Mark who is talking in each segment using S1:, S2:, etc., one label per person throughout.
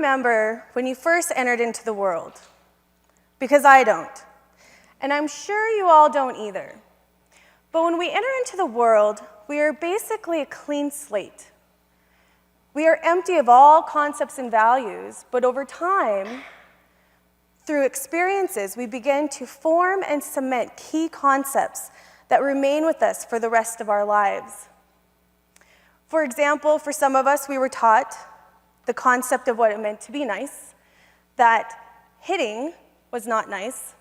S1: remember when you first entered into the world? Because I don't. And I'm sure you all don't either. But when we enter into the world, we are basically a clean slate. We are empty of all concepts and values, but over time, through experiences, we begin to form and cement key concepts that remain with us for the rest of our lives. For example, for some of us, we were taught the concept of what it meant to be nice, that hitting was not nice,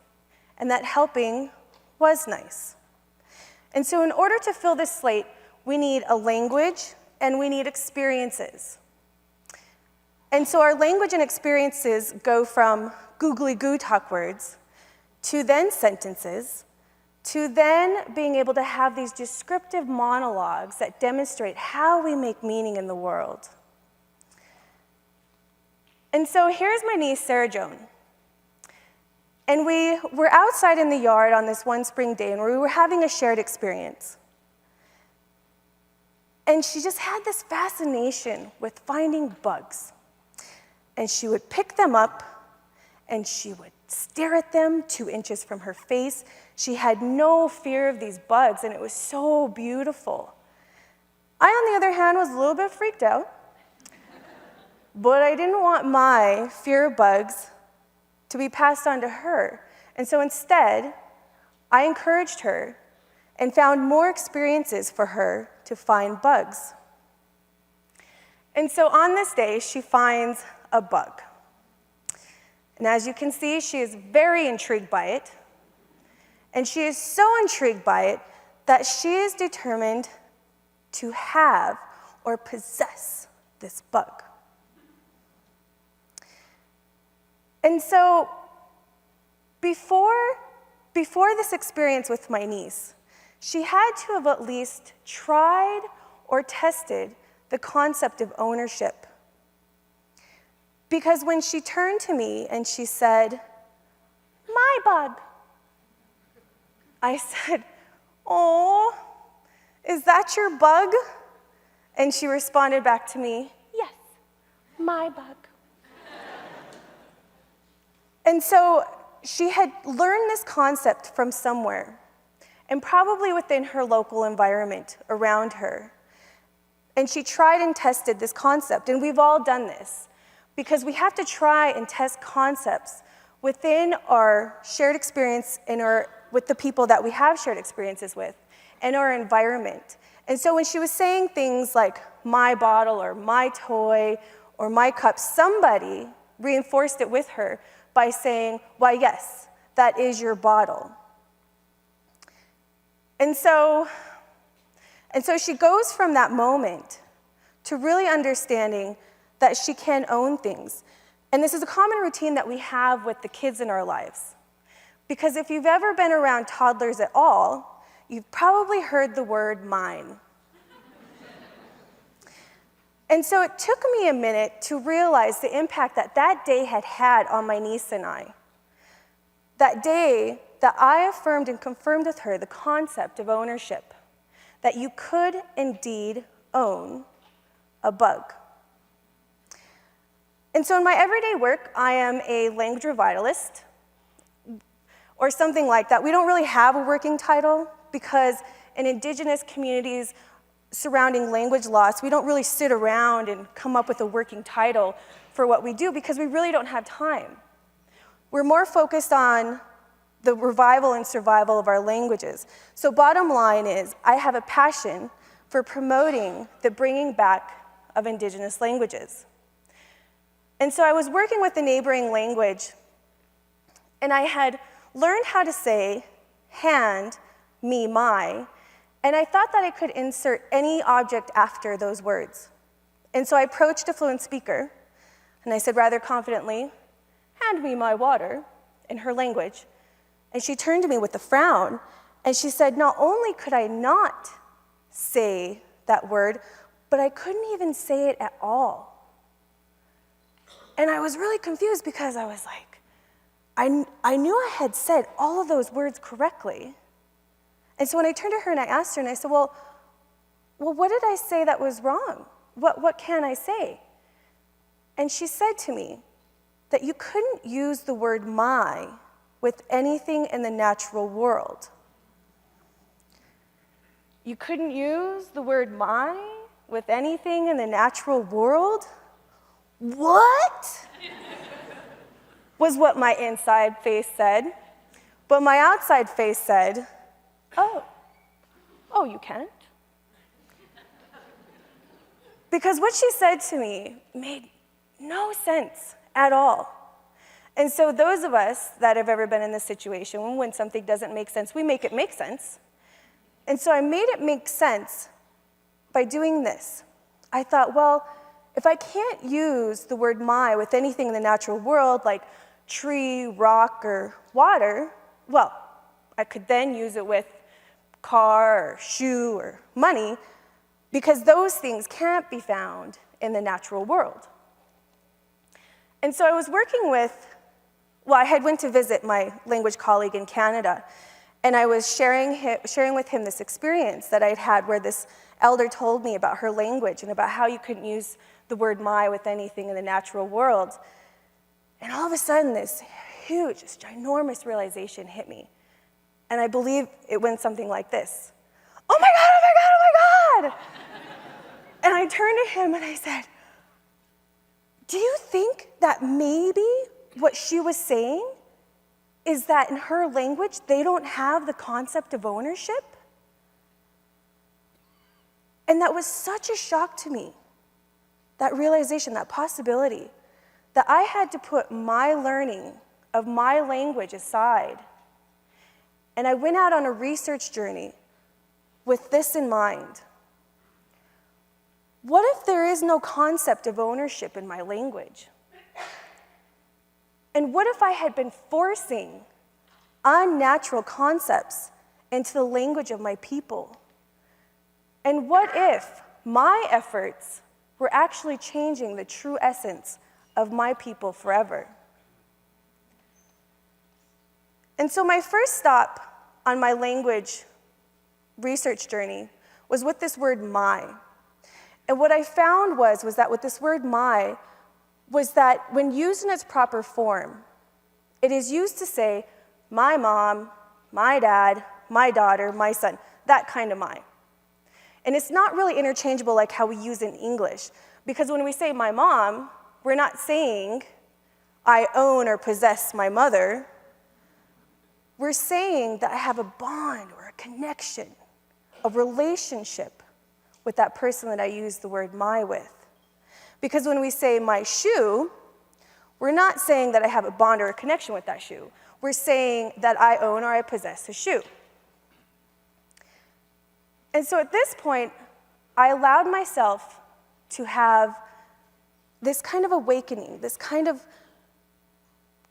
S1: and that helping was nice. And so in order to fill this slate, we need a language and we need experiences. And so our language and experiences go from googly goo talk words to then sentences to then being able to have these descriptive monologues that demonstrate how we make meaning in the world. And so here's my niece, Sarah Joan. And we were outside in the yard on this one spring day, and we were having a shared experience. And she just had this fascination with finding bugs. And she would pick them up, and she would stare at them 2 inches from her face. She had no fear of these bugs, and it was so beautiful. I, on the other hand, was a little bit freaked out, but I didn't want my fear of bugs to be passed on to her. And so instead, I encouraged her and found more experiences for her to find bugs. And so on this day, she finds a bug. And as you can see, she is very intrigued by it. And she is so intrigued by it that she is determined to have or possess this bug. And so before this experience with my niece, she had to have at least tried or tested the concept of ownership. Because when she turned to me and she said, "My bug," I said, "Oh, is that your bug?" And she responded back to me, "Yes, my bug." And so she had learned this concept from somewhere, and probably within her local environment around her. And she tried and tested this concept, and we've all done this, because we have to try and test concepts within our shared experience with the people that we have shared experiences with, and our environment. And so when she was saying things like my bottle or my toy or my cup, somebody reinforced it with her by saying, "Why, yes, that is your bottle." And so she goes from that moment to really understanding that she can own things. And this is a common routine that we have with the kids in our lives. Because if you've ever been around toddlers at all, you've probably heard the word mine. And so it took me a minute to realize the impact that that day had had on my niece and I. That day that I affirmed and confirmed with her the concept of ownership, that you could indeed own a bug. And so in my everyday work, I am a language revitalist, or something like that. We don't really have a working title because in Indigenous communities surrounding language loss, we don't really sit around and come up with a working title for what we do because we really don't have time. We're more focused on the revival and survival of our languages. So bottom line is, I have a passion for promoting the bringing back of Indigenous languages. And so I was working with a neighboring language, and I had learned how to say hand, me, my, and I thought that I could insert any object after those words. And so I approached a fluent speaker, and I said rather confidently, "Hand me my water," in her language. And she turned to me with a frown, and she said, not only could I not say that word, but I couldn't even say it at all. And I was really confused because I was like, I knew I had said all of those words correctly. And so when I turned to her and I asked her, and I said, well, what did I say that was wrong? What can I say? And she said to me that you couldn't use the word my with anything in the natural world. You couldn't use the word my with anything in the natural world? What? Was what my inside face said. But my outside face said, oh, you can't? Because what she said to me made no sense at all. And so those of us that have ever been in this situation, when something doesn't make sense, we make it make sense. And so I made it make sense by doing this. I thought, well, if I can't use the word my with anything in the natural world, like tree, rock, or water, well, I could then use it with car, or shoe, or money, because those things can't be found in the natural world. And so I was working with, I had went to visit my language colleague in Canada, and I was sharing with him this experience that I'd had where this elder told me about her language and about how you couldn't use the word my with anything in the natural world. And all of a sudden, this huge, this ginormous realization hit me. And I believe it went something like this. Oh my God, oh my God, oh my God! And I turned to him and I said, do you think that maybe what she was saying is that in her language, they don't have the concept of ownership? And that was such a shock to me, that realization, that possibility, that I had to put my learning of my language aside. And I went out on a research journey with this in mind. What if there is no concept of ownership in my language? And what if I had been forcing unnatural concepts into the language of my people? And what if my efforts were actually changing the true essence of my people forever? And so my first stop on my language research journey was with this word my. And what I found was that with this word my, was that when used in its proper form, it is used to say my mom, my dad, my daughter, my son, that kind of my. And it's not really interchangeable like how we use it in English, because when we say my mom, we're not saying I own or possess my mother. We're saying that I have a bond or a connection, a relationship with that person that I use the word my with. Because when we say my shoe, we're not saying that I have a bond or a connection with that shoe. We're saying that I own or I possess a shoe. And so at this point, I allowed myself to have this kind of awakening, this kind of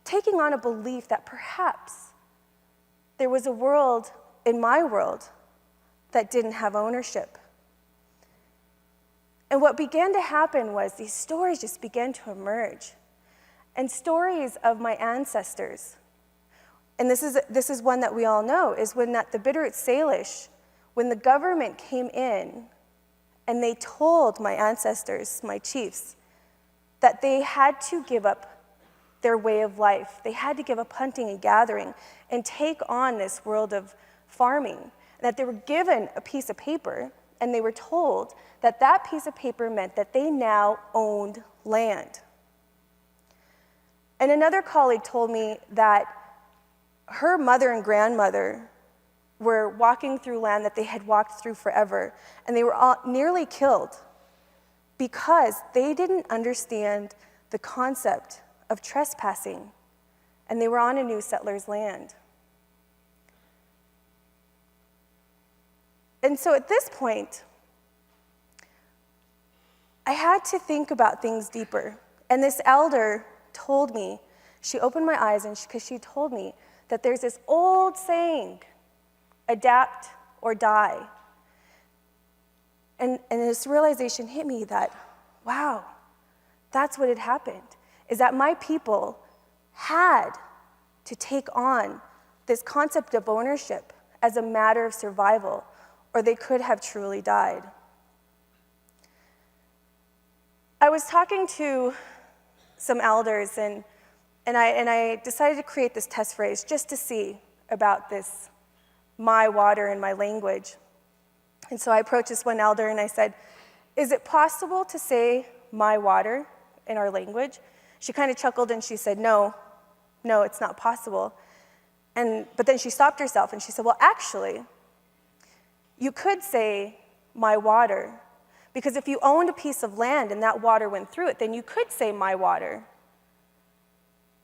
S1: taking on a belief that perhaps there was a world in my world that didn't have ownership. And what began to happen was these stories just began to emerge. And stories of my ancestors. And this is one that we all know, is when at the Bitterroot Salish, when the government came in and they told my ancestors, my chiefs, that they had to give up their way of life. They had to give up hunting and gathering and take on this world of farming. And that they were given a piece of paper and they were told that that piece of paper meant that they now owned land. And another colleague told me that her mother and grandmother were walking through land that they had walked through forever, and they were all nearly killed because they didn't understand the concept of trespassing, and they were on a new settler's land. And so at this point, I had to think about things deeper. And this elder told me, she opened my eyes because she told me that there's this old saying, adapt or die. And this realization hit me that, wow, that's what had happened, is that my people had to take on this concept of ownership as a matter of survival, or they could have truly died. I was talking to some elders, and I decided to create this test phrase just to see about this, my water and my language. And so I approached this one elder and I said, is it possible to say my water in our language? She kind of chuckled and she said, no, it's not possible. But then she stopped herself and she said, well, actually, you could say my water, because if you owned a piece of land and that water went through it, then you could say my water.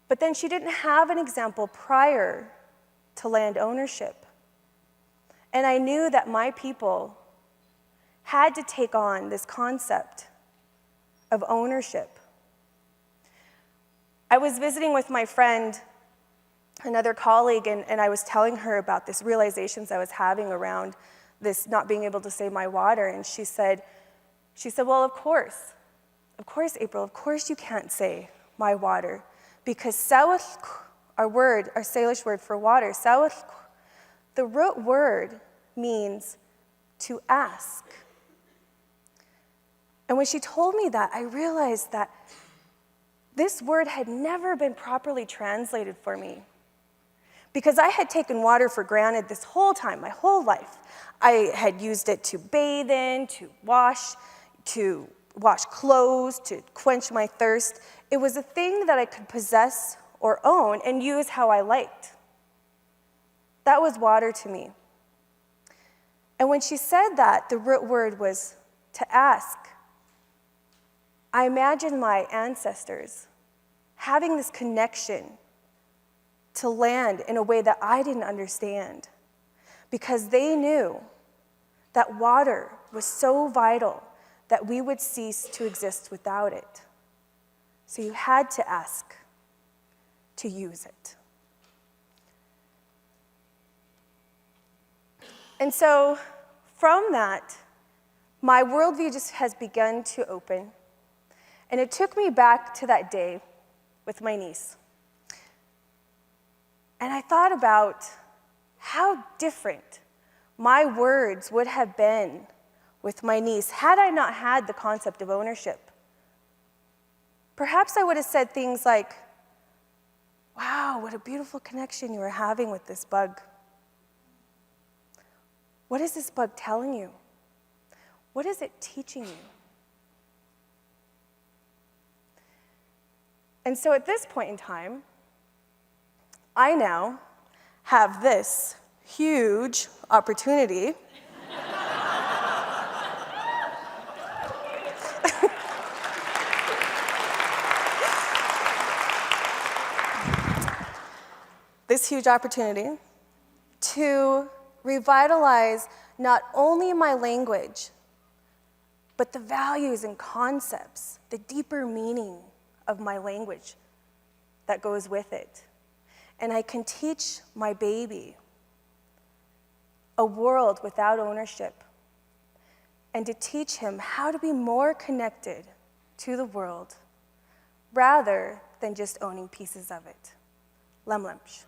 S1: But then she didn't have an example prior to land ownership. And I knew that my people had to take on this concept of ownership. I was visiting with my friend, another colleague, and I was telling her about this realizations I was having around this not being able to say my water, and she said, well, of course, April, of course you can't say my water, because sawat, our Salish word for water, sawat, the root word means to ask. And when she told me that, I realized that this word had never been properly translated for me, because I had taken water for granted this whole time, my whole life. I had used it to bathe in, to wash clothes, to quench my thirst. It was a thing that I could possess or own and use how I liked. That was water to me. And when she said that, the root word was to ask, I imagined my ancestors having this connection to land in a way that I didn't understand, because they knew that water was so vital that we would cease to exist without it. So you had to ask to use it. And so from that, my worldview just has begun to open. And it took me back to that day with my niece. And I thought about how different my words would have been with my niece had I not had the concept of ownership. Perhaps I would have said things like, wow, what a beautiful connection you are having with this bug. What is this bug telling you? What is it teaching you? And so at this point in time, I now have this huge opportunity to revitalize not only my language, but the values and concepts, the deeper meaning of my language that goes with it. And I can teach my baby a world without ownership, and to teach him how to be more connected to the world rather than just owning pieces of it. Lemlemsh.